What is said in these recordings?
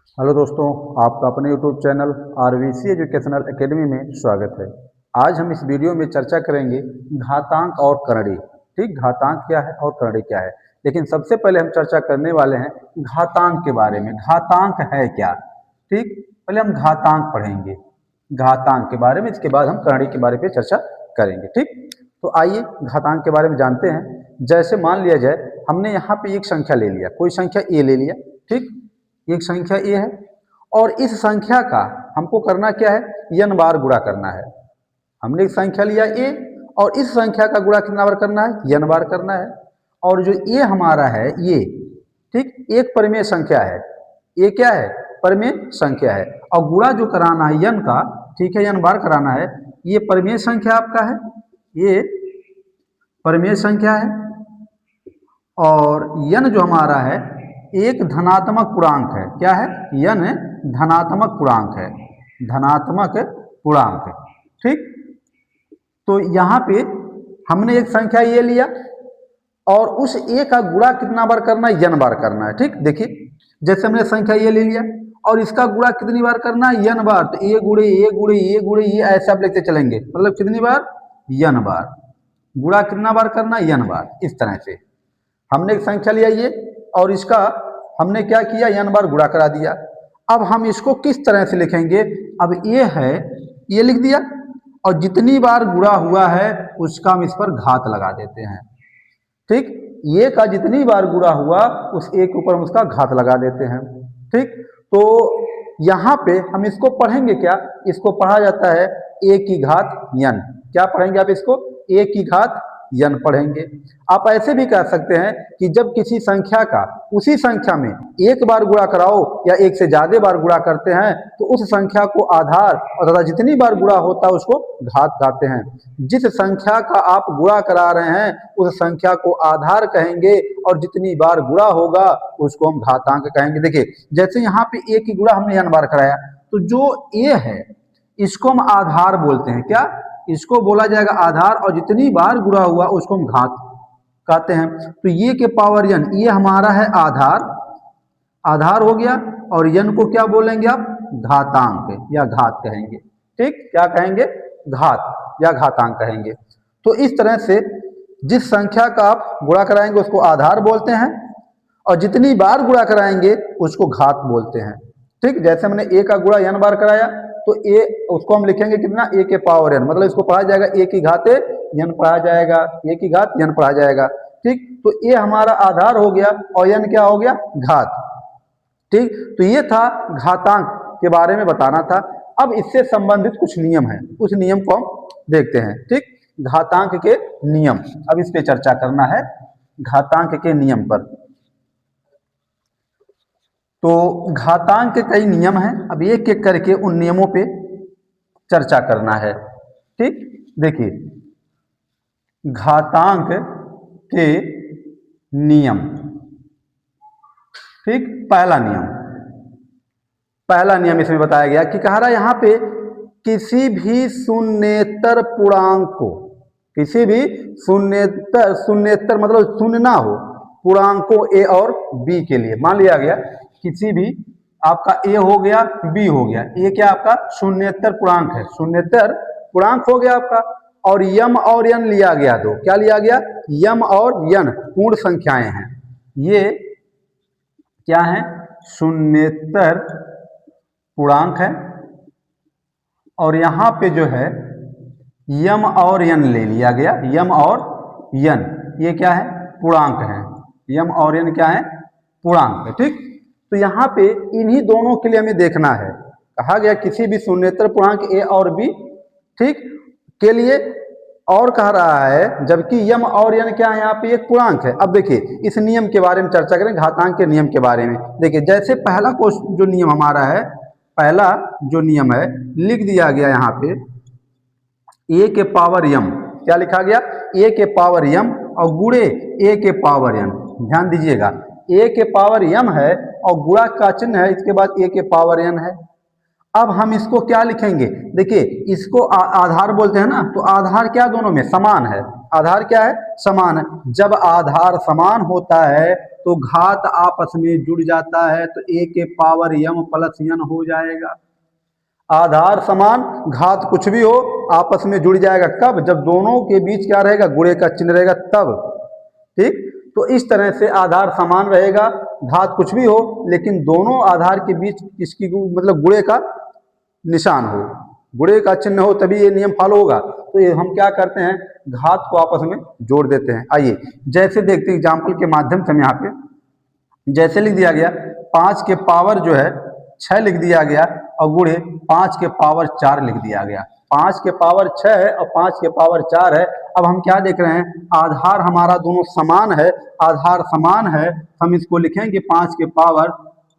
Hello दोस्तों, आपका अपने YouTube channel RVC educational academy में स्वागत है। आज हम इस वीडियो में चर्चा करेंगे घातांक और करड़ी। ठीक, घातांक क्या है और करड़ी क्या है। लेकिन सबसे पहले हम चर्चा करने वाले हैं घातांक के बारे में। घातांक है क्या? ठीक, पहले हम घातांक पढ़ेंगे, घातांक के बारे में, इसके बाद हम करड़ी के बारे में चर्चा करेंगे। ठीक, तो आइए घातांक के बारे में जानते हैं। जैसे मान लिया जाए हमने यहाँ पे एक संख्या ले लिया, कोई संख्या ए ले लिया। ठीक, एक संख्या ए है और इस संख्या का हमको करना क्या है, n बार गुणा करना है। हमने एक संख्या लिया ए और इस संख्या का गुणा कितना बार करना है, n बार करना है। और जो ए हमारा है ये, ठीक, एक परिमेय संख्या है। ये क्या है? परिमेय संख्या है। और गुणा जो कराना है n का, ठीक है, n बार कराना है। ये परिमेय संख्या आपका है, ये परिमेय संख्या है। और n जो हमारा है एक धनात्मक पूर्णांक है। क्या है? n धनात्मक पूर्णांक है, धनात्मक पूर्णांक है। ठीक, तो यहाँ पे हमने एक संख्या ये लिया और उस ए का गुणा कितना बार करना है, n बार करना है। ठीक, देखिए जैसे हमने संख्या ये ले लिया और इसका गुणा कितनी बार करना है, n बार। तो ए गुणे ए गुणे ए गुणे ये ऐसे आप लेते चलेंगे, मतलब कितनी बार, n बार। गुणा कितना बार करना है, n बार। इस तरह से हमने एक संख्या लिया ये और इसका हमने क्या किया, n बार गुणा करा दिया। अब हम इसको किस तरह से लिखेंगे? अब ये है, ये लिख दिया और जितनी बार गुणा हुआ है उसका हम इस पर घात लगा देते हैं। ठीक, ये का जितनी बार गुणा हुआ उस ए के ऊपर हम उसका घात लगा देते हैं। ठीक, तो यहाँ पे हम इसको पढ़ेंगे क्या? इसको पढ़ा जाता है ए की घात n। क्या पढ़ेंगे आप इसको? ए की घात n पढ़ेंगे। आप ऐसे भी कह सकते हैं कि जब किसी संख्या का उसी संख्या में एक बार गुणा कराओ या एक से ज्यादा बार गुणा करते हैं तो उस संख्या को आधार और तथा जितनी बार गुणा होता है उसको घात कहते हैं। जिस संख्या का आप गुणा करा रहे हैं उस संख्या को आधार कहेंगे और जितनी बार गुणा होगा उसको हम घातांक कहेंगे। देखिए जैसे यहाँ पे ए की गुणा हमने n बार कराया, तो जो ए है इसको हम आधार बोलते हैं। क्या? इसको बोला जाएगा आधार, और जितनी बार गुणा हुआ उसको हम घात कहते हैं। तो ये के पावर n, ये हमारा है आधार, आधार हो गया, और n को क्या बोलेंगे आप? घातांक या घात कहेंगे। ठीक, क्या कहेंगे? घात या घातांक कहेंगे। तो इस तरह से जिस संख्या का आप गुणा कराएंगे उसको आधार बोलते हैं और जितनी बार गुणा कराएंगे उसको घात बोलते हैं। ठीक, जैसे हमने ए का गुणा n बार कराया तो ए उसको हम लिखेंगे कितना, ए के पावर n, मतलब इसको पढ़ा जाएगा ए की घात n पढ़ा जाएगा, ए की घात n पढ़ा जाएगा। ठीक, तो ए हमारा आधार हो गया और n क्या हो गया, घात। ठीक, तो ये था घातांक के बारे में बताना था। अब इससे संबंधित कुछ नियम है, उस नियम को हम देखते हैं। ठीक, घातांक के नियम, अब इस पे चर्चा करना है, घातांक के नियम पर। तो घातांक के कई नियम हैं, अब एक एक करके उन नियमों पे चर्चा करना है। ठीक, देखिए घातांक के नियम। ठीक, पहला नियम, पहला नियम इसमें बताया गया कि कह रहा है यहाँ पे किसी भी शून्येतर पूर्णांक को, किसी भी शून्येतर, शून्येतर मतलब शून्य ना हो, पूर्णांकों ए और बी के लिए मान लिया गया किसी भी आपका ए हो गया बी हो गया, ए क्या आपका शून्येतर पूर्णांक है, शून्येतर पूर्णांक हो गया आपका, और यम और n लिया गया, दो क्या लिया गया, यम और n पूर्ण संख्याएं हैं। ये क्या है, शून्येतर पूर्णांक है। और यहाँ पे जो है यम और n ले लिया गया, यम और n ये क्या है, पूर्णांक है, यम और n क्या है, पूर्णांक है। ठीक, तो यहाँ पे इन्हीं दोनों के लिए हमें देखना है, कहा गया किसी भी शून्येतर पूर्णांक ए और बी, ठीक, के लिए, और कह रहा है जबकि यम और n क्या है, यहाँ पे एक पूर्णांक है। अब देखिए इस नियम के बारे में चर्चा करें, घातांक के नियम के बारे में। देखिए जैसे पहला क्वेश्चन जो नियम हमारा है, पहला जो नियम है लिख दिया गया यहाँ पे ए के पावर यम, क्या लिखा गया, ए के पावर यम और गुणे ए के पावर n। ध्यान दीजिएगा ए के पावर यम है और गुणा का चिन्ह है, इसके बाद ए के पावर n है। अब हम इसको क्या लिखेंगे, देखिए इसको आधार बोलते हैं ना, तो आधार क्या दोनों में समान है, आधार क्या है? समान है। जब आधार समान होता है तो घात आपस में जुड़ जाता है, तो a के पावर m प्लस n हो जाएगा। आधार समान, घात कुछ भी हो, आपस में जुड़ जाएगा कब? जब दोनों के बीच क्या रहेगा? गुणे का चिन्ह रहेगा तब। ठीक, तो इस तरह से आधार समान रहेगा, घात कुछ भी हो, लेकिन दोनों आधार के बीच इसकी मतलब गुणे का निशान हो, गुणे का चिन्ह हो, तभी ये नियम फॉलो होगा। तो ये हम क्या करते हैं? घात को आपस में जोड़ देते हैं। आइए जैसे देखते हैं एग्जाम्पल के माध्यम से। हम यहाँ पे जैसे लिख दिया गया 5 के पावर जो है 6 लिख दिया गया और गुणे 5 के पावर 4 लिख दिया गया। 5 के पावर 6 है और 5 के पावर 4 है। अब हम क्या देख रहे हैं? आधार हमारा दोनों समान है, आधार समान है, हम इसको लिखेंगे 5 के पावर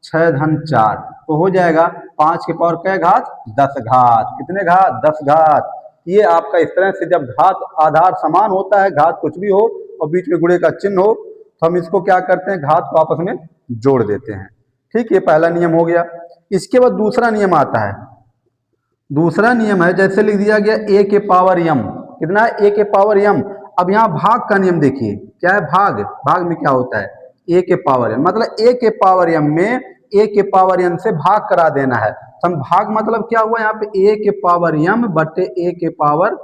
6 धन 4, तो हो जाएगा 5 के पावर कै घात? 10 घात। कितने घात? 10 घात। ये आपका इस तरह से जब घात आधार समान होता है, घात कुछ भी हो और बीच में गुणे का चिन्ह हो, तो हम इसको क्या करते हैं? घात को आपस में जोड़ देते हैं। ठीक, ये पहला नियम हो गया। इसके बाद दूसरा नियम आता है। दूसरा नियम है, जैसे लिख दिया गया a के पावर m। कितना है? a के पावर m। अब यहाँ भाग का नियम देखिए, क्या है? भाग। भाग में क्या होता है? a के पावर m, मतलब a के पावर m में a के पावर n से भाग करा देना है। तो हम भाग मतलब क्या हुआ यहाँ पे? a के पावर m बटे a के पावर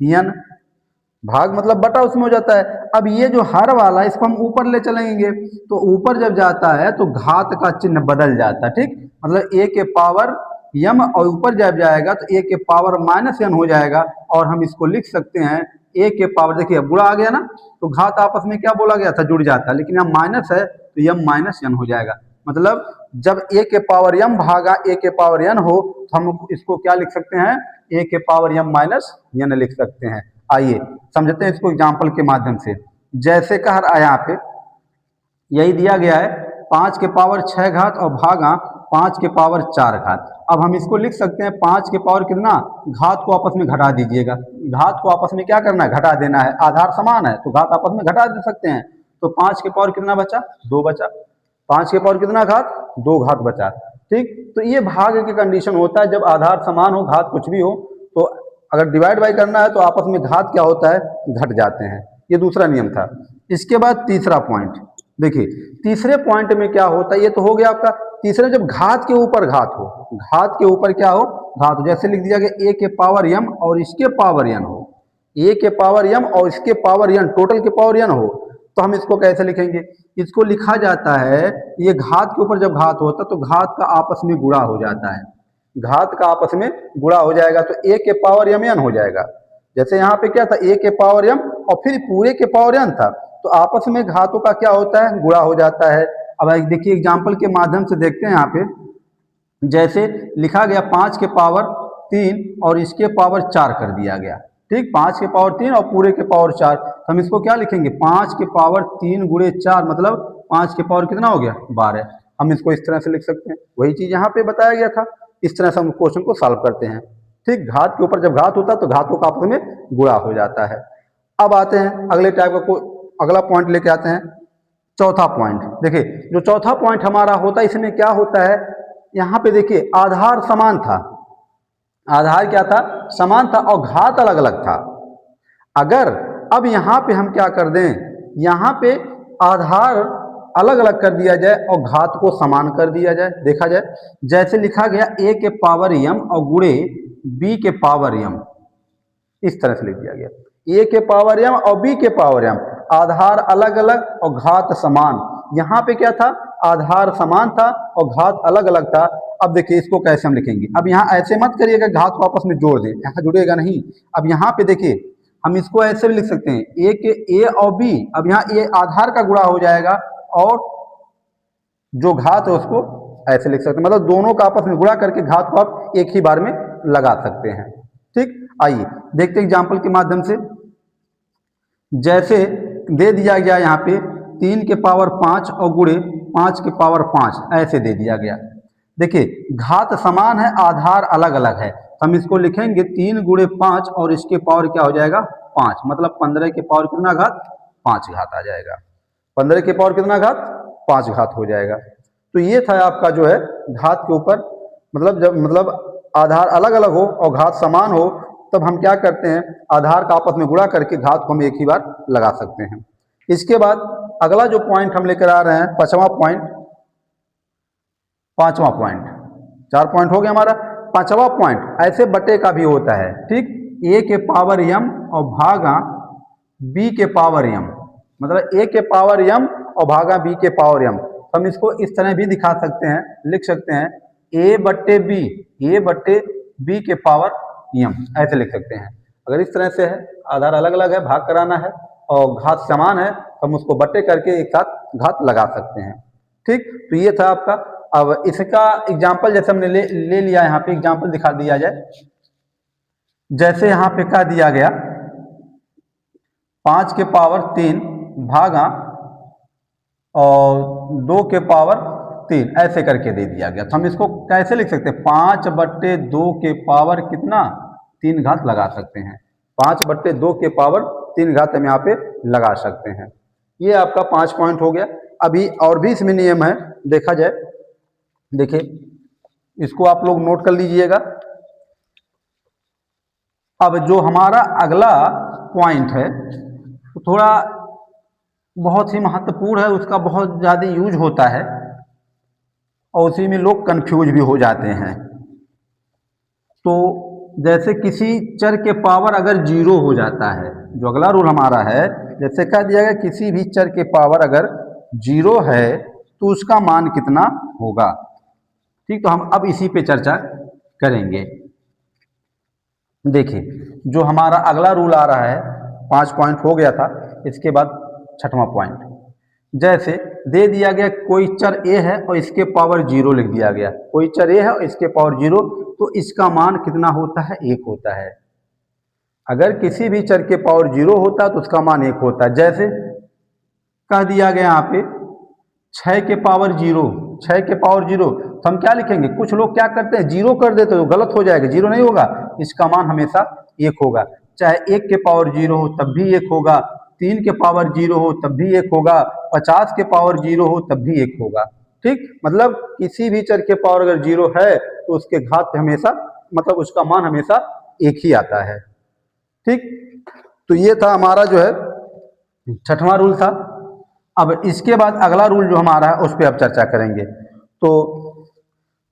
n। भाग मतलब बटा उसमें हो जाता है। अब ये जो हर वाला, इसको हम ऊपर ले चलेंगे, तो ऊपर जब जाता है तो घात का चिन्ह बदल जाता है। ठीक, मतलब a के पावर m और ऊपर जब जाएगा तो a के पावर माइनस n हो जाएगा, और हम इसको लिख सकते हैं a के पावर, देखिए बुरा आ गया ना, तो घात आपस में क्या बोला गया था? जुड़ जाता है, लेकिन यहाँ माइनस है तो m माइनस n हो जाएगा। मतलब जब a के पावर m भागा a के पावर n हो, तो हम इसको क्या लिख सकते हैं? a के पावर m माइनस n लिख सकते हैं। आइए समझते हैं इसको एग्जाम्पल के माध्यम से। जैसे कह रहा है यहाँ पे, यही दिया गया है 5 के पावर 6 घात और भागा 5 के पावर 4 घात। अब हम इसको लिख सकते हैं 5 के पावर कितना? घात को आपस में घटा दीजिएगा। घात को आपस में क्या करना है? घटा देना है। आधार समान है तो घात आपस में घटा दे सकते हैं। तो 5 के पावर कितना बचा? 2 बचा। 5 के पावर कितना घात? 2 घात बचा। ठीक, तो ये भाग की कंडीशन होता है, जब आधार समान हो, घात कुछ भी हो, तो अगर डिवाइड बाई करना है तो आपस में घात क्या होता है? घट जाते हैं। ये दूसरा नियम था। इसके बाद तीसरा पॉइंट देखिए, तीसरे पॉइंट में क्या होता है? ये तो हो गया आपका तीसरे, जब घात के ऊपर घात हो, घात के ऊपर क्या हो? घात हो। जैसे लिख दिया गया a के पावर m और इसके पावर n हो, a के पावर m और इसके पावर n, टोटल के पावर n हो, तो हम इसको कैसे लिखेंगे? इसको लिखा जाता है, ये घात के ऊपर जब घात होता है तो घात का आपस में गुणा हो जाता है। घात का आपस में गुणा हो जाएगा तो a के पावर m n हो जाएगा। जैसे यहाँ पे क्या था? a के पावर m और फिर पूरे के पावर n था, तो आपस में घातों का क्या होता है? गुणा हो जाता है। अब देखिए एग्जाम्पल के माध्यम से देखते हैं। यहाँ पे जैसे लिखा गया 5 के पावर 3 और इसके पावर 4 कर दिया गया। ठीक, 5 के पावर 3 और पूरे के पावर 4, तो हम इसको क्या लिखेंगे? 5 के पावर 3 गुणे 4, मतलब 5 के पावर कितना हो गया? 12। हम इसको इस तरह से लिख सकते हैं। वही चीज यहाँ पे बताया गया था। इस तरह से हम क्वेश्चन को सॉल्व करते हैं। ठीक, घात के ऊपर जब घात होता है तो घातों का आपस में गुणा हो जाता है। अब आते हैं अगले टाइप का, अगला पॉइंट लेके आते हैं, चौथा पॉइंट। देखिए जो चौथा पॉइंट हमारा होता है, इसमें क्या होता है? यहाँ पे देखिए आधार समान था, आधार क्या था? समान था, और घात अलग अलग था। अगर अब यहाँ पे हम क्या कर दें? यहाँ पे आधार अलग अलग कर दिया जाए और घात को समान कर दिया जाए, देखा जाए। जैसे लिखा गया a के पावर m और गुणे b के पावर m, इस तरह से लिख दिया गया a के पावर m और b के पावर m, आधार अलग अलग और घात समान। यहाँ पे क्या था? आधार समान था और घात अलग अलग था। अब देखिए इसको कैसे हम लिखेंगे। अब यहाँ ऐसे मत करिएगा घात को आपस में जोड़ दें, यहाँ जुड़ेगा नहीं। अब यहाँ पे देखिए हम इसको ऐसे भी लिख सकते हैं, a के a और b, अब यहाँ a आधार का गुणा हो जाएगा और जो घात है उसको ऐसे लिख सकते हैं, मतलब दोनों का आपस में गुणा करके घात को आप एक ही बार में लगा सकते हैं। ठीक, आइए देखते हैं एग्जाम्पल के माध्यम से। जैसे दे दिया गया यहाँ पे 3 के पावर 5 और गुणे 5 के पावर 5, ऐसे दे दिया गया। देखिए घात समान है, आधार अलग अलग है, तो हम इसको लिखेंगे 3 गुणे 5 और इसके पावर क्या हो जाएगा? 5, मतलब 15 के पावर कितना घात? 5 घात आ जाएगा। 15 के पावर कितना घात? 5 घात हो जाएगा। तो ये था आपका जो है घात के ऊपर, मतलब जब आधार अलग अलग हो और घात समान हो तब हम क्या करते हैं, आधार का आपस में गुणा करके घात को हम एक ही बार लगा सकते हैं। इसके बाद अगला जो पॉइंट हम लेकर आ रहे हैं, पांचवा पॉइंट, 4 पॉइंट हो गया हमारा। पांचवा पॉइंट ऐसे बटे का भी होता है, ठीक, a के पावर m और भागा b के पावर m, मतलब a के पावर m और भागा b के पावर m। तो हम इसको इस तरह भी दिखा सकते हैं, लिख सकते हैं a बट्टे b के पावर m, ऐसे लिख सकते हैं। अगर इस तरह से है, आधार अलग अलग है, भाग कराना है और घात समान है, तो हम उसको बट्टे करके एक साथ घात लगा सकते हैं। ठीक, तो ये था आपका। अब इसका एग्जाम्पल जैसे हमने ले लिया, यहाँ पे एग्जाम्पल दिखा दिया जाए। जैसे यहाँ पे क्या दिया गया, 5 के पावर 3 भागा और 2 के पावर 3 ऐसे करके दे दिया गया। तो हम इसको कैसे लिख सकते हैं, 5/2 के पावर कितना, 3 घात लगा सकते हैं। 5/2 के पावर 3 घात हम यहाँ पे लगा सकते हैं। ये आपका 5 पॉइंट हो गया। अभी और भी इसमें नियम है, देखा जाए, देखिए इसको आप लोग नोट कर लीजिएगा। अब जो हमारा अगला पॉइंट है तो थोड़ा बहुत ही महत्वपूर्ण है, उसका बहुत ज़्यादा यूज होता है और उसी में लोग कंफ्यूज भी हो जाते हैं। तो जैसे किसी चर के पावर अगर 0 हो जाता है, जो अगला रूल हमारा है, जैसे कह दिया गया किसी भी चर के पावर अगर 0 है तो उसका मान कितना होगा। ठीक, तो हम अब इसी पे चर्चा करेंगे। देखिए जो हमारा अगला रूल आ रहा है, 5 पॉइंट हो गया था, इसके बाद 6वां पॉइंट, जैसे दे दिया गया कोई चर a है और इसके पावर 0 लिख दिया गया, कोई चर a है और इसके पावर 0, तो इसका मान कितना होता है, 1 होता है। अगर किसी भी चर के पावर 0 होता है तो उसका मान 1 होता है। जैसे कह दिया गया यहाँ पे 6 के पावर 0, 6 के पावर 0, तो हम क्या लिखेंगे, कुछ लोग क्या करते हैं 0 कर देते हैं, तो गलत हो जाएगा, 0 नहीं होगा, इसका मान हमेशा 1 होगा। चाहे 1 के पावर 0 हो तब भी 1 होगा, 3 के पावर 0 हो तब भी 1 होगा, 50 के पावर 0 हो तब भी 1 होगा। ठीक, मतलब किसी भी चर के पावर अगर 0 है तो उसके घात पे हमेशा, मतलब उसका मान हमेशा 1 ही आता है। ठीक, तो ये था हमारा जो है 6वां रूल था। अब इसके बाद अगला रूल जो हमारा है उस पर अब चर्चा करेंगे। तो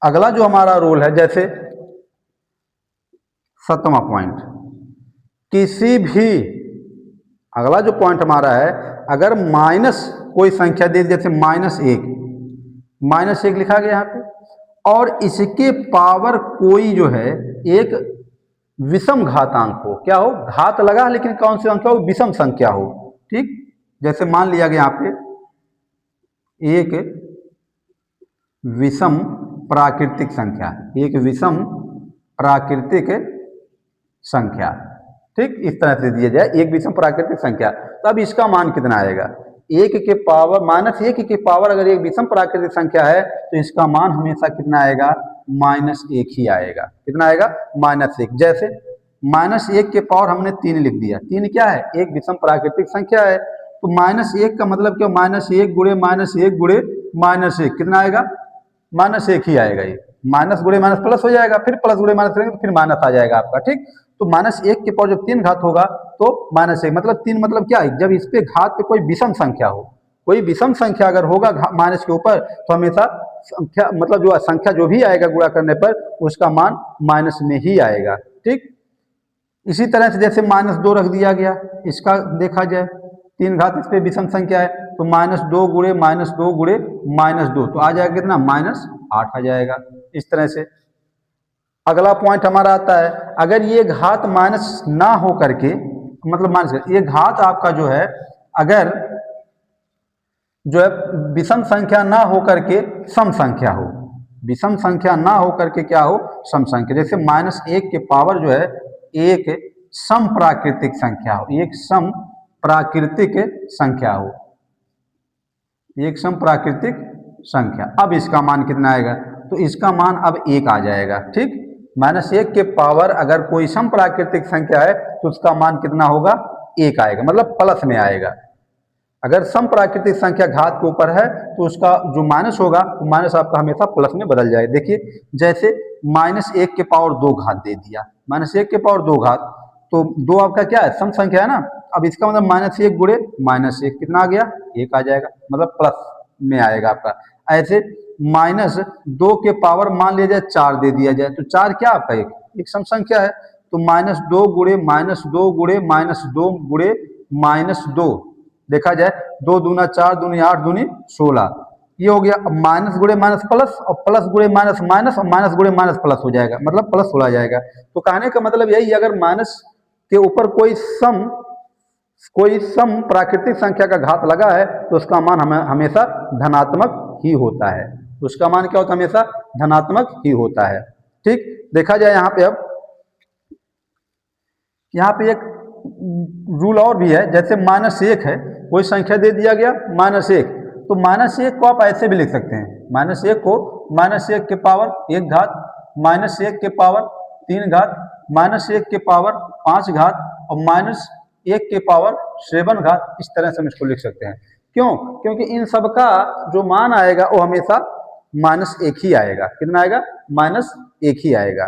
अगला जो हमारा रूल है, जैसे 7वां पॉइंट, किसी भी, अगला जो पॉइंट हमारा है, अगर माइनस कोई संख्या दे, जैसे -1 लिखा गया यहाँ पे, और इसके पावर कोई जो है एक विषम घातांक हो, क्या हो, घात लगा लेकिन कौन सी संख्या हो, विषम संख्या हो। ठीक, जैसे मान लिया गया यहाँ पे एक विषम प्राकृतिक संख्या, एक विषम प्राकृतिक संख्या, ठीक, इस तरह से दिया जाए एक विषम प्राकृतिक संख्या, तब इसका मान कितना आएगा, 1 के पावर -1 के पावर अगर एक विषम प्राकृतिक संख्या है तो इसका मान हमेशा कितना आएगा, -1 ही आएगा। कितना आएगा, -1। जैसे -1 के पावर हमने 3 लिख दिया, 3 क्या है, एक विषम प्राकृतिक संख्या है, तो -1 का मतलब क्या, -1 गुणे -1 गुणे -1 कितना आएगा, -1 ही आएगा। ये माइनस गुणे माइनस प्लस हो जाएगा, फिर प्लस गुणे माइनस करेंगे तो फिर माइनस आ जाएगा आपका। ठीक, तो -1 के पावर जब 3 घात होगा तो -1, मतलब 3 मतलब क्या है, जब इस पे घात पे कोई विषम संख्या हो, कोई विषम संख्या अगर होगा माइनस के ऊपर, तो हमेशा संख्या, मतलब जो संख्या जो भी आएगा गुणा करने पर उसका मान माइनस में ही आएगा। ठीक, इसी तरह से जैसे -2 रख दिया गया, इसका देखा जाए 3 घात इस पे विषम संख्या है, तो -2 गुणे -2 गुणे -2, तो आ जाएगा कितना, -8 आ जाएगा। इस तरह से अगला पॉइंट हमारा आता है, अगर ये घात माइनस ना हो करके, मतलब माइनस, ये घात आपका जो है अगर जो है विषम संख्या ना हो करके सम संख्या हो, विषम संख्या ना हो करके क्या हो, सम संख्या, जैसे -1 के पावर जो है एक सम प्राकृतिक संख्या हो, एक सम प्राकृतिक संख्या हो, एक सम प्राकृतिक संख्या, अब इसका मान कितना आएगा, तो इसका मान अब 1 आ जाएगा। ठीक, -1 के पावर अगर कोई सम प्राकृतिक संख्या है तो उसका मान कितना होगा, 1 आएगा, मतलब प्लस में आएगा। अगर सम प्राकृतिक संख्या घात के ऊपर है तो उसका जो माइनस होगा वो माइनस आपका हमेशा प्लस में बदल जाएगा। देखिए जैसे -1 के पावर 2 घात दे दिया, -1 के पावर 2 घात, तो 2 आपका क्या है, सम संख्या है ना। अब इसका मतलब -1 गुणे -1 कितना आ गया, 1 आ जाएगा, मतलब प्लस में आएगा आपका। ऐसे -2 के पावर मान लिया जाए 4 दे दिया जाए, तो 4 क्या आपका एक सम संख्या है, तो -2 गुणे -2 गुणे -2 गुणे -2, देखा जाए 2 दूना 4 दूनी 8 दूनी 16, ये हो गया। अब माइनस गुणे माइनस प्लस और प्लस गुणे माइनस माइनस और माइनस गुणे माइनस प्लस हो जाएगा, मतलब प्लस 16 जाएगा। तो कहने का मतलब यही, अगर माइनस के ऊपर कोई सम प्राकृतिक संख्या का घात लगा है तो उसका मान हमेशा धनात्मक ही होता है, उसका मान क्या होता है, हमेशा धनात्मक ही होता है। ठीक, देखा जाए यहाँ पे, अब यहाँ पे एक रूल और भी है, जैसे -1 है, कोई संख्या दे दिया गया -1, तो -1 को आप ऐसे भी लिख सकते हैं, -1 को -1 के पावर 1 घात, -1 के पावर 3 घात, -1 के पावर 5 घात और -1 के पावर 7 घात, इस तरह से हम इसको लिख सकते हैं। क्यों? क्योंकि इन सब का जो मान आएगा वो हमेशा -1 ही आएगा। कितना आएगा? -1 ही आएगा।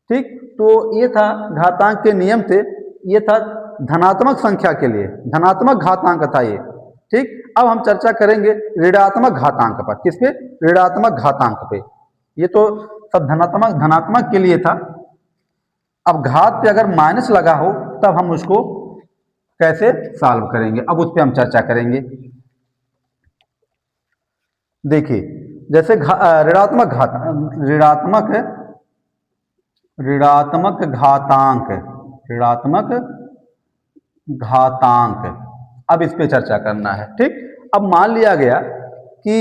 ठीक, तो ये था घातांक के नियम थे, ये था धनात्मक संख्या के लिए, धनात्मक घातांक था ये। ठीक, अब हम चर्चा करेंगे ऋणात्मक घातांक पर। किस पे? ऋणात्मक घातांक पे। ये तो सब धनात्मक के लिए था। अब घात पे अगर माइनस लगा हो तब हम उसको कैसे सॉल्व करेंगे, अब उस पर हम चर्चा करेंगे। देखिए जैसे ऋणात्मक घातांक, अब इस पे चर्चा करना है। ठीक, अब मान लिया गया कि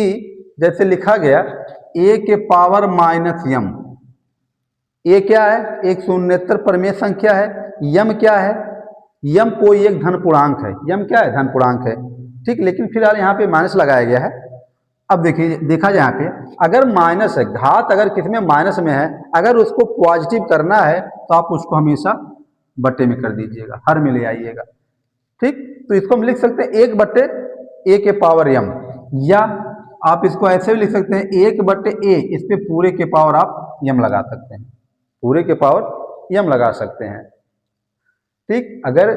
जैसे लिखा गया a के पावर -m, a क्या है, एक शून्येतर परिमेय संख्या है, m क्या है, m कोई एक धन पूर्णांक है, m क्या है, धन पूर्णांक है। ठीक, लेकिन फिलहाल यहाँ पे माइनस लगाया गया है। अब देखिए, देखा जाए यहाँ पे, अगर माइनस है, घात अगर किसमें माइनस में है, अगर उसको पॉजिटिव करना है तो आप उसको हमेशा बट्टे में कर दीजिएगा, हर में ले आइएगा। ठीक, तो इसको हम लिख सकते हैं 1/a के पावर m, या आप इसको ऐसे भी लिख सकते हैं 1/a, इस पे पूरे के पावर आप m लगा सकते हैं, पूरे के पावर m लगा सकते हैं। ठीक, अगर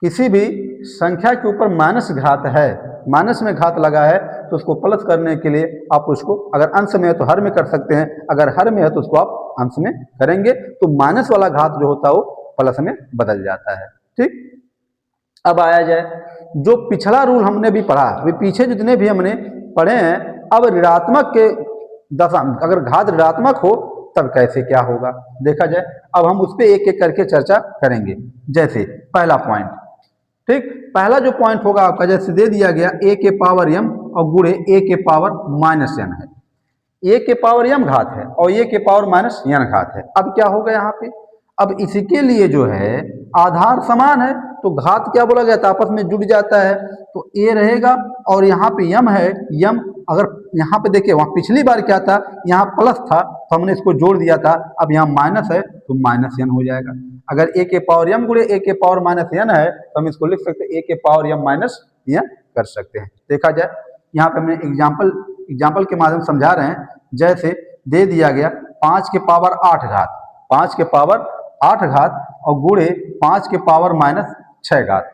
किसी भी संख्या के ऊपर माइनस घात है, माइनस में घात लगा है, तो उसको प्लस करने के लिए आप उसको, अगर अंश में है तो हर में कर सकते हैं, अगर हर में है तो उसको आप अंश में करेंगे, तो माइनस वाला घात जो होता है वो प्लस में बदल जाता है। ठीक, अब आया जाए जो पिछला रूल हमने भी पढ़ा, वे पीछे जितने भी हमने पढ़े हैं, अब ऋणात्मक के दशा, अगर घात ऋणात्मक हो तब कैसे क्या होगा, देखा जाए। अब हम उस पर एक एक करके चर्चा करेंगे। जैसे पहला पॉइंट, ठीक, पहला जो पॉइंट होगा आपका, जैसे दे दिया गया a के पावर m और गुणे a के पावर -n है, a के पावर m घात है और a के पावर -n घात है। अब क्या होगा यहाँ पे, अब इसी के लिए जो है आधार समान है, तो घात क्या बोला जाता है, आपस में जुड़ जाता है, तो a रहेगा और यहाँ पे m है, m अगर यहाँ पे देखिए, वहाँ पिछली बार क्या था, यहाँ प्लस था तो हमने इसको जोड़ दिया था, अब यहाँ माइनस है तो -n हो जाएगा। अगर a के पावर m गुणे a के पावर -n है तो हम इसको लिख सकते हैं a के पावर m -n कर सकते हैं। देखा जाए, यहाँ पे हमने एग्जाम्पल के माध्यम से समझा रहे हैं। जैसे दे दिया गया 5 के पावर 8 घात, 5 के पावर 8 घात और गुणे 5 के पावर -6 घात,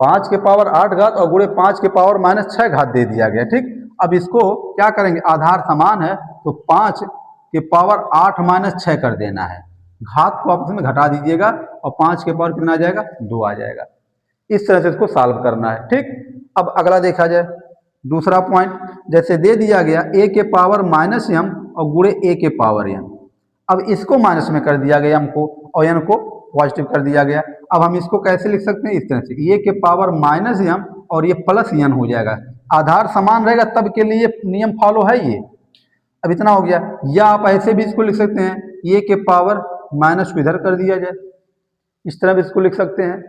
5 के पावर 8 घात और गुणे 5 के पावर -6 घात दे दिया गया। ठीक, अब इसको क्या करेंगे, आधार समान है तो 5 के पावर 8 -6 कर देना है, घात को आपस में घटा दीजिएगा और 5 के पावर कितना आ जाएगा, 2 आ जाएगा। इस तरह से इसको सॉल्व करना है। ठीक, अब अगला देखा जाए दूसरा पॉइंट, जैसे दे दिया गया a के पावर -m और गुणे a के पावर n, अब इसको माइनस में कर दिया गया m को और n को पॉजिटिव कर दिया गया। अब हम इसको कैसे लिख सकते हैं, इस तरह से, a के पावर -m और ये प्लस n हो जाएगा, आधार समान रहेगा तब के लिए नियम फॉलो है ये। अब इतना हो गया, या आप ऐसे भी इसको लिख सकते हैं, a के पावर माइनस को इधर कर दिया जाए, इस तरह भी इसको लिख सकते हैं।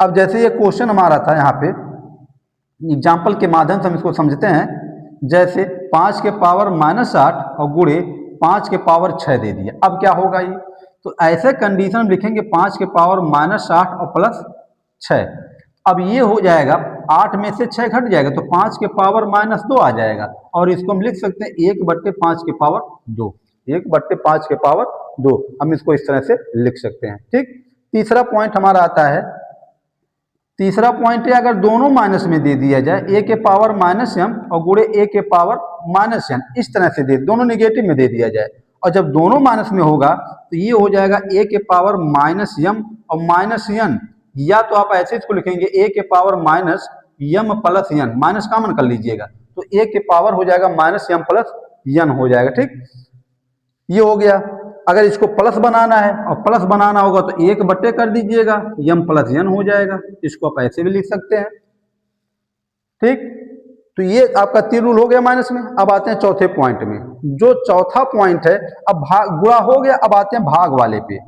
अब जैसे ये क्वेश्चन हमारा था, यहाँ पे एग्जाम्पल के माध्यम से हम इसको समझते हैं। जैसे 5 के पावर -8 और गुणे 5 के पावर 6 दे दिया, अब क्या होगा ये, तो ऐसे कंडीशन में लिखेंगे 5 के पावर -8 और +6, अब ये हो जाएगा 8 में से 6 घट जाएगा तो 5 के पावर -2 आ जाएगा, और इसको हम लिख सकते हैं 1/5 के पावर 2, 1/5 के पावर 2, हम इसको इस तरह से लिख सकते हैं। ठीक, तीसरा पॉइंट हमारा आता है, तीसरा पॉइंट है अगर दोनों माइनस में दे दिया जाए, a के पावर -m और गुणे a के पावर -n, इस तरह से दे, दोनों निगेटिव में दे दिया जाए, और जब दोनों माइनस में होगा तो ये हो जाएगा a के पावर -m और -n, या तो आप ऐसे इसको लिखेंगे a के power -m plus n, minus common कर लीजिएगा तो a के पावर हो जाएगा -m प्लस n हो जाएगा। ठीक, ये हो गया। अगर इसको प्लस बनाना है और प्लस बनाना होगा तो 1 कर दीजिएगा, m प्लस n हो जाएगा, इसको आप ऐसे भी लिख सकते हैं। ठीक, तो ये आपका 3 रूल हो गया माइनस में। अब आते हैं चौथे पॉइंट में, जो चौथा पॉइंट है, अब भाग गुणा हो गया, अब आते हैं भाग वाले पे।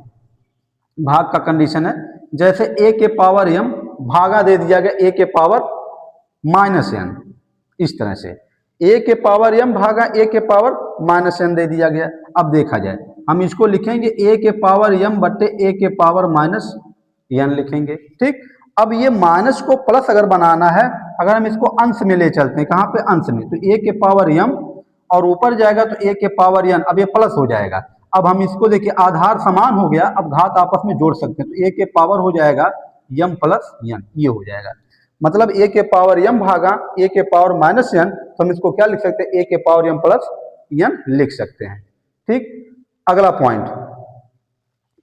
भाग का कंडीशन है जैसे a के पावर m भागा दे दिया गया a के पावर -n, इस तरह से a के पावर m भागा a के पावर -n दे दिया गया। अब देखा जाए, हम इसको लिखेंगे a के पावर m बट्टे a के पावर -n लिखेंगे। ठीक, अब ये माइनस को प्लस अगर बनाना है, अगर हम इसको अंश में ले चलते हैं, कहाँ पे अंश में, तो a के पावर m और ऊपर जाएगा तो a के पावर n, अब ये प्लस हो जाएगा। अब हम इसको देखिए आधार समान हो गया, अब घात आपस में जोड़ सकते हैं, तो a के पावर हो जाएगा m प्लस n, ये हो जाएगा। मतलब a के पावर m भागा a के पावर -n, तो हम इसको क्या लिख सकते हैं, a के पावर m प्लस n लिख सकते हैं। ठीक, अगला पॉइंट,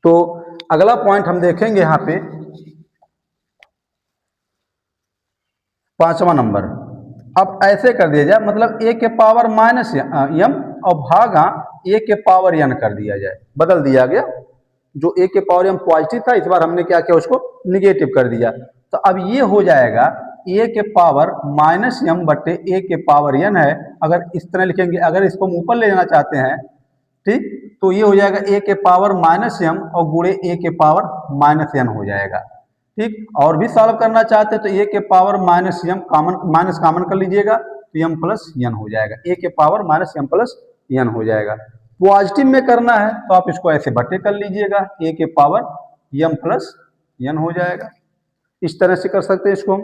तो अगला पॉइंट हम देखेंगे यहाँ पे 5वां नंबर। अब ऐसे कर दिया जाए, मतलब a के पावर -m और भागा a के पावर n कर दिया जाए, बदल दिया गया। जो a के पावर m पॉजिटिव था, इस बार हमने क्या किया, उसको निगेटिव कर दिया। तो अब ये हो जाएगा a के पावर -m बट्टे a के पावर n है, अगर इस तरह लिखेंगे, अगर इसको हम ऊपर ले जाना चाहते हैं, ठीक, तो ये हो जाएगा a के पावर -m और गुणे a के पावर -n हो जाएगा। ठीक, और भी सॉल्व करना चाहते हैं तो a के पावर -m माइनस कॉमन कर लीजिएगा तो m प्लस n हो जाएगा, a के पावर -m प्लस n हो जाएगा। पॉजिटिव में करना है तो आप इसको ऐसे बटे कर लीजिएगा, a के पावर m प्लस n हो जाएगा, इस तरह से कर सकते हैं इसको हम।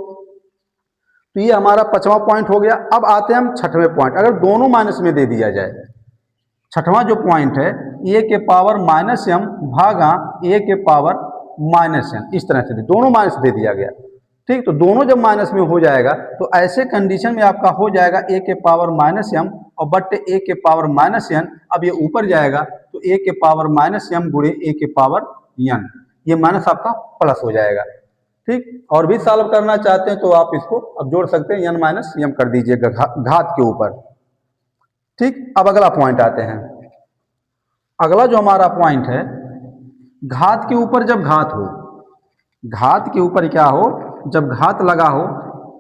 तो ये हमारा 5वां पॉइंट हो गया। अब आते हैं हम 6वें पॉइंट, अगर दोनों माइनस में दे दिया जाए, 6वां जो पॉइंट है, a के पावर -m भागा a के पावर -n, इस तरह से दोनों माइनस दे दिया गया। ठीक, तो दोनों जब माइनस में हो जाएगा तो ऐसे कंडीशन में आपका हो जाएगा a के पावर -m और बट्टे a के पावर -n, अब ये ऊपर जाएगा तो a के पावर -m गुणे a के पावर n, ये माइनस आपका प्लस हो जाएगा। ठीक, और भी सॉल्व करना चाहते हैं तो आप इसको अब जोड़ सकते हैं, n माइनस m कर दीजिएगा घात के ऊपर। ठीक, अब अगला पॉइंट आते हैं। अगला जो हमारा पॉइंट है, घात के ऊपर जब घात हो, घात के ऊपर क्या हो, जब घात लगा हो,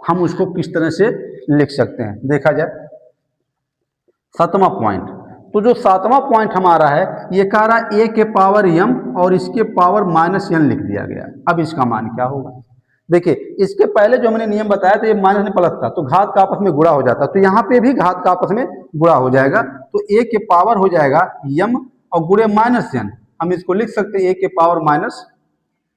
हम उसको किस तरह से लिख सकते हैं, देखा जाए। 7वां पॉइंट, तो जो 7वां पॉइंट हमारा है, ये कह रहा है a के पावर m और इसके पावर -n लिख दिया गया। अब इसका मान क्या होगा, देखिए इसके पहले जो हमने नियम बताया था, ये माइनस में प्लस था तो घात का आपस में गुणा हो जाता, तो यहाँ पे भी घात का आपस में गुणा हो जाएगा, तो a के पावर हो जाएगा m और गुणे -n, हम इसको लिख सकते हैं a के पावर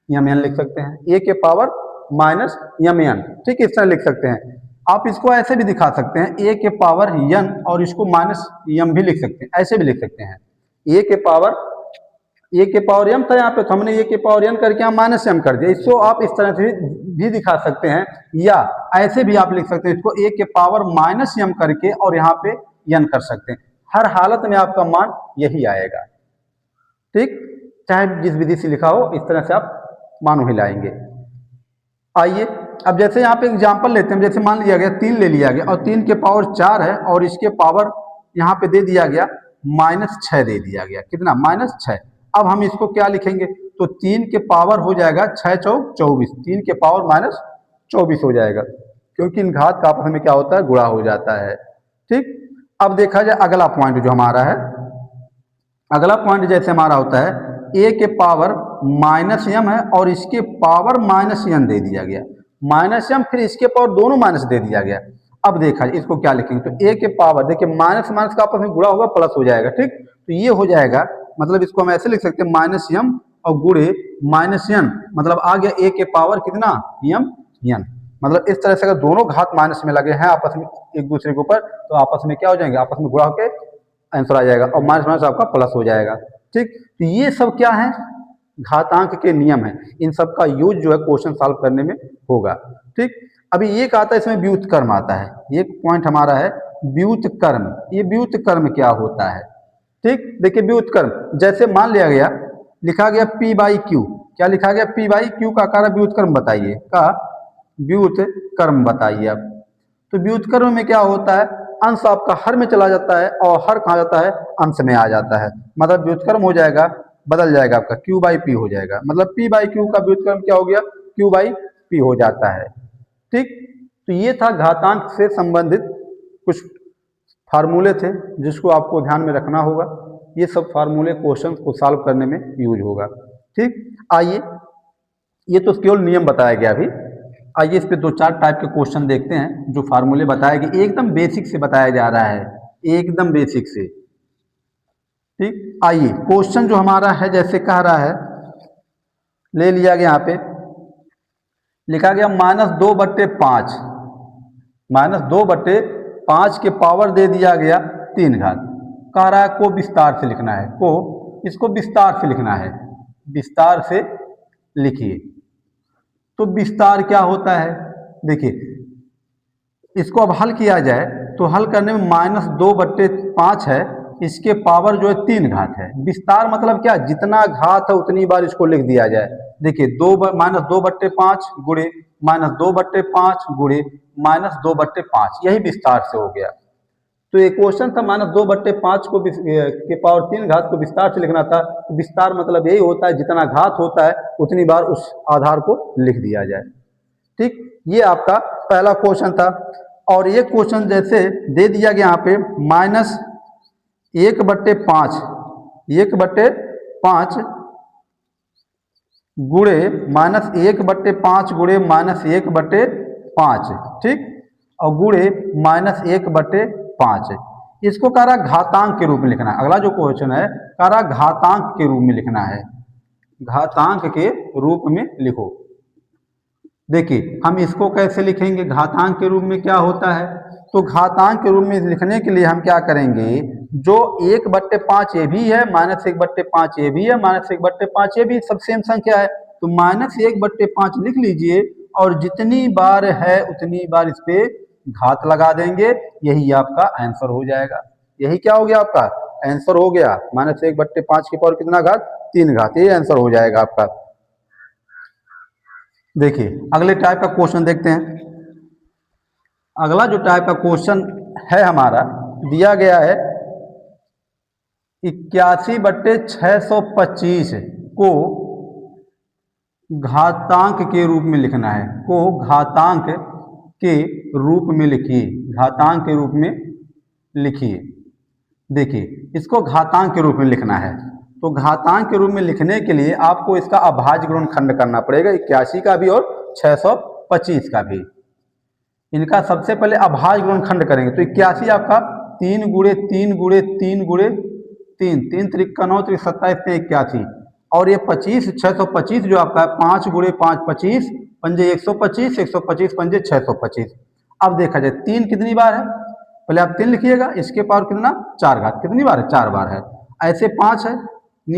-mn लिख सकते हैं, a के पावर -mn। ठीक, इस तरह लिख सकते हैं। आप इसको ऐसे भी दिखा सकते हैं, a के पावर n और इसको -m भी लिख सकते हैं, ऐसे भी लिख सकते हैं। a के पावर m था यहाँ पे, तो हमने a के पावर n करके यहाँ -m कर दिया, इसको आप इस तरह से भी दिखा सकते हैं, या ऐसे भी आप लिख सकते हैं, इसको a के पावर -m करके और यहाँ पे n कर सकते हैं। हर हालत में आपका मान यही आएगा। ठीक, चाहे जिस विधि से लिखा हो, इस तरह से आप मान वही लाएंगे। आइए अब जैसे यहाँ पे एग्जांपल लेते हैं, जैसे मान लिया गया 3 ले लिया गया और 3 के पावर 4 है और इसके पावर यहाँ पे दे दिया गया -6 दे दिया गया, कितना, -6। अब हम इसको क्या लिखेंगे, तो 3 के पावर हो जाएगा 6 चौक 24, 3 के पावर -24 हो जाएगा, क्योंकि इन घात का आपस में क्या होता है, गुणा हो जाता है। ठीक, अब देखा जाए अगला पॉइंट जो हमारा है, अगला पॉइंट जैसे हमारा होता है a के पावर -m है और इसके पावर -n दे दिया गया, -m फिर इसके पावर दोनों माइनस दे दिया गया। अब देखा जाए इसको क्या लिखेंगे, तो a के पावर, देखिए माइनस माइनस का आपस में गुणा होगा, प्लस हो जाएगा। ठीक, तो ये हो जाएगा, मतलब इसको हम ऐसे लिख सकते हैं -m और गुणे -n, मतलब आ गया a के पावर कितना, m n। मतलब इस तरह से अगर दोनों घात माइनस में लगे हैं आपस में एक दूसरे के ऊपर, तो आपस में क्या हो जाएंगे, आपस में गुणा होकर आंसर आ जाएगा और माइनस माइनस आपका प्लस हो जाएगा। ठीक, तो ये सब क्या है, घातांक के नियम है। इन सब का यूज जो है क्वेश्चन सॉल्व करने में होगा। ठीक, अभी एक आता है इसमें व्युत्क्रम आता है, एक पॉइंट हमारा है व्युत्क्रम। ये व्युत्क्रम क्या होता है? ठीक, देखिए व्युत्क्रम जैसे मान लिया गया, लिखा गया P बाई क्यू, क्या लिखा गया, P बाई क्यू का आकार व्युत्क्रम बताइए, का व्युत्क्रम बताइए आप। तो व्युत्क्रम में क्या होता है, अंश आपका हर में चला जाता है और हर कहाँ जाता है, अंश में आ जाता है। मतलब व्युत्क्रम हो जाएगा, बदल जाएगा आपका Q बाई P हो जाएगा। मतलब P बाई क्यू का व्युत्क्रम क्या हो गया, Q बाई P हो जाता है। ठीक, तो ये था घातांक से संबंधित कुछ फार्मूले थे जिसको आपको ध्यान में रखना होगा। ये सब फार्मूले क्वेश्चन को सॉल्व करने में यूज होगा। ठीक, आइए, ये तो केवल नियम बताया गया अभी। आइए इस पे दो चार टाइप के क्वेश्चन देखते हैं जो फार्मूले बताए गए, एकदम बेसिक से बताया जा रहा है, एकदम बेसिक से। ठीक, आइए क्वेश्चन जो हमारा है जैसे कह रहा है, ले लिया गया यहाँ पे, लिखा गया -2/5, -2/5 के पावर दे दिया गया 3 घात। कह रहा है को विस्तार से लिखना है, को इसको विस्तार से लिखना है, विस्तार से लिखिए। तो विस्तार क्या होता है, देखिए इसको अब हल किया जाए तो हल करने में -2/5 है, इसके पावर जो है 3 घात है। विस्तार मतलब क्या, जितना घात है उतनी बार इसको लिख दिया जाए। देखिए -2/5 गुणे -2/5 गुणे -2/5, यही विस्तार से हो गया। तो ये क्वेश्चन था -2/5 को के पावर 3 घात को विस्तार से लिखना था। तो विस्तार मतलब यही होता है, जितना घात होता है उतनी बार उस आधार को लिख दिया जाए। ठीक, ये आपका पहला क्वेश्चन था। और ये क्वेश्चन जैसे दे दिया गया यहाँ पे -1/5 गुणे -1/5 गुणे -1/5, ठीक, और गुणे -1/5, इसको कह रहा घातांक के रूप में लिखना है। अगला जो क्वेश्चन है कह रहा घातांक के रूप में लिखना है, घातांक के रूप में लिखो। देखिए हम इसको कैसे लिखेंगे, घातांक के रूप में क्या होता है, तो घातांक के रूप में लिखने के लिए हम क्या करेंगे, जो 1/5 ये भी है, -1/5 ये भी है, -1/5 ये भी सब सेम संख्या है, तो -1/5 लिख लीजिए और जितनी बार है उतनी बार इस पे घात लगा देंगे, यही आपका आंसर हो जाएगा। यही क्या हो गया, आपका आंसर हो गया। -1/5 की पावर कितना घात, 3 घात, ये आंसर हो जाएगा आपका। देखिए अगले टाइप का क्वेश्चन देखते हैं। अगला जो टाइप का क्वेश्चन है हमारा, दिया गया है 81/625 को घातांक के रूप में लिखना है, को घातांक के रूप में लिखिए, घातांक के रूप में लिखिए। देखिए इसको घातांक के रूप में लिखना है, तो घातांक के रूप में लिखने के लिए आपको इसका अभाज्य गुणनखंड करना पड़ेगा, 81 का भी और 625 का भी। इनका सबसे पहले अभाज्य गुणनखंड करेंगे, तो 81 आपका 3 गुणे 3 गुणे 3 गुणे 3, 3 त्रिक 9 त्रिक 27 से 81, और ये 25 625 जो आपका 5 गुणे 5 25 पंजे 125, 125 पंजे 625। अब देखा जाए 3 कितनी बार है, पहले आप 3 लिखिएगा, इसके पावर कितना 4 घात, कितनी बार है 4 बार है। ऐसे 5 है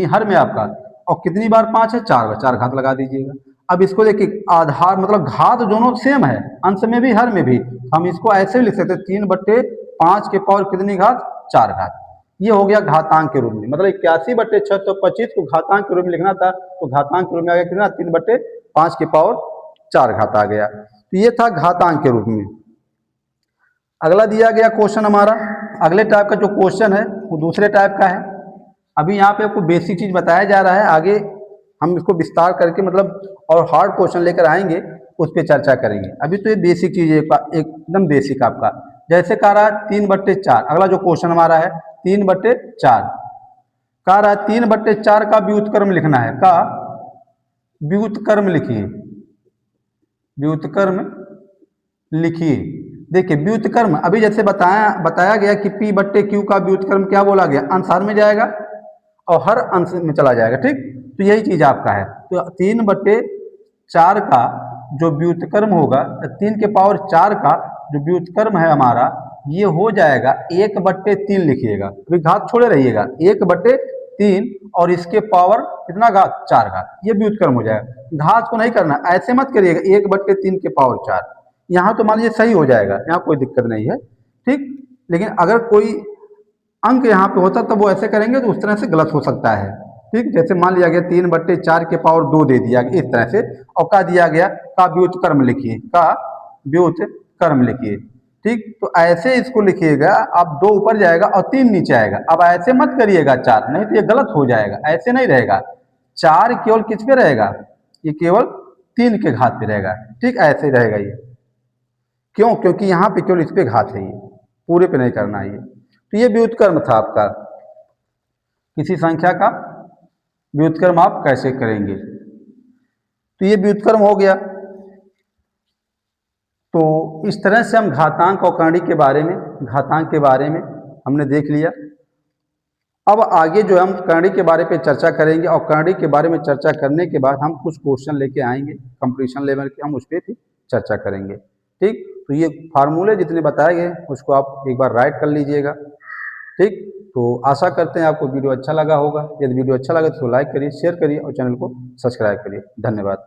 हर में आपका, और कितनी बार 5 है 4 बार, 4 घात लगा दीजिएगा। अब इसको देखिए आधार मतलब घात दोनों सेम है, अंश में भी हर में भी, हम इसको ऐसे भी लिख सकते हैं 3/5 के पावर कितनी घात 4 घात। ये हो गया घातांक के रूप में, मतलब 81/625 को घातांक के रूप में लिखना था, तो घातांक के रूप में आ गया कितना 3/5 के पावर 4 घात आ गया। तो ये था घातांक के रूप में। अगला दिया गया क्वेश्चन हमारा, अगले टाइप का जो क्वेश्चन है वो दूसरे टाइप का है। अभी यहाँ पे आपको बेसिक चीज बताया जा रहा है, आगे हम इसको विस्तार करके मतलब और हार्ड क्वेश्चन लेकर आएंगे, उस पर चर्चा करेंगे। अभी तो ये बेसिक चीज है, एकदम बेसिक आपका। जैसे कह रहा है 3/4, अगला जो क्वेश्चन हमारा है 3/4, कह रहा है 3/4 का व्युत्क्रम लिखना है, का व्युत्क्रम लिखिए, व्युत्क्रम लिखिए। देखिए व्युत्क्रम अभी जैसे बताया गया कि P/Q का व्युत्क्रम क्या बोला गया, अंश हर में जाएगा और हर अंश में चला जाएगा, ठीक। तो यही चीज आपका है, तो 3/4 का जो व्युत्क्रम होगा 3 के पावर 4 का जो व्युत्क्रम है हमारा, ये हो जाएगा 1/3 लिखिएगा, अभी घात छोड़े रहिएगा, 1/3 और इसके पावर कितना घात 4 का, ये व्युत्क्रम हो जाएगा। घात को नहीं करना, ऐसे मत करिएगा 1/3 के पावर 4, यहाँ तो मान लीजिए सही हो जाएगा, यहाँ कोई दिक्कत नहीं है, ठीक। लेकिन अगर कोई अंक यहाँ पे होता तब वो ऐसे करेंगे तो उस तरह से गलत हो सकता है, ठीक। जैसे मान लिया गया 3/4 के पावर 2 दे दिया गया इस तरह से, और का दिया गया का व्युत्क्रम लिखिए, का व्युत्क्रम लिखिए, ठीक। तो ऐसे इसको लिखिएगा, आप 2 ऊपर जाएगा और 3 नीचे आएगा। अब ऐसे मत करिएगा 4, नहीं तो ये गलत हो जाएगा, ऐसे नहीं रहेगा। 4 केवल किस पे रहेगा, ये केवल 3 के घात पे रहेगा, ठीक। ऐसे ही रहेगा ये, क्यों, क्योंकि यहाँ पे केवल इस पे घात है, ये पूरे पे नहीं करना है ये। तो ये व्युत्क्रम था आपका, किसी संख्या का व्युत्क्रम आप कैसे करेंगे। तो ये व्युत्क्रम हो गया। तो इस तरह से हम घातांक और करणी के बारे में, घातांक के बारे में हमने देख लिया। अब आगे जो हम करणी के बारे पे चर्चा करेंगे, और करणी के बारे में चर्चा करने के बाद हम कुछ क्वेश्चन लेके आएंगे कंपटीशन लेवल के, हम उस पर भी चर्चा करेंगे, ठीक। तो ये फार्मूले जितने बताए गए उसको आप एक बार राइट कर लीजिएगा, ठीक। तो आशा करते हैं आपको वीडियो अच्छा लगा होगा। यदि वीडियो अच्छा लगा तो लाइक करिए, शेयर करिए और चैनल को सब्सक्राइब करिए। धन्यवाद।